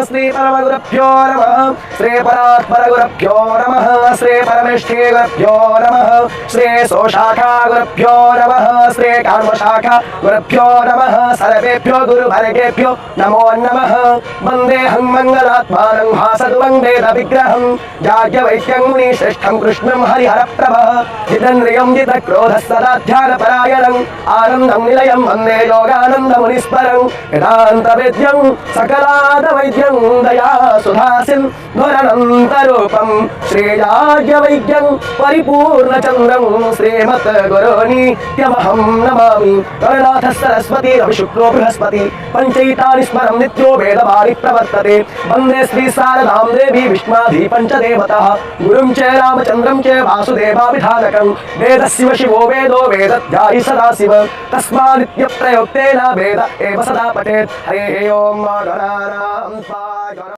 श्री परमगुरुभ्यो नमः श्री परात्परगुरुभ्यो नमः श्री परमेष्ठी गुरुभ्यो नमः श्री सोशाखा गुरुभ्यो नमः श्री कर्मशाखा गुरुभ्यो नमः सर्वेभ्यो गुरुभर्गेभ्यो नमो नमः वन्देऽहं मङ्गलात्मानं हासद्वन्देत विग्रहं जाग्यवैद्यं मुनिश्रेष्ठं कृष्णं हरिहरप्रभः जितेन्द्रियं जितक्रोधः सदा ध्यानपरायणं आनन्दं निलयं वन्दे योगानन्दमुनिस्परं वेदान्तवेद्यं सकलादवैद्यं दया सुधासिन्धुरनन्तरूपं श्रीयाज्ञवैद्यं परिपूर्णचन्द्रं श्रीमद्गुरुनित्यमहं नमामि गणनाथ सरस्वती रविशुक्लो बृहस्पति पञ्चैतानि स्मरं नित्यो वेदवारि प्रवर्तते वन्दे श्री शारदां देवी विष्माधि पञ्चदेवतः गुरुं च रामचन्द्रं च वासुदेवाभिधानकं वेदस्य शिवो वेदो वेदध्यायि सदा शिव तस्मादित्यप्रयोक्तेन वेद एव सदा पठेत् हरिः ओं गणानां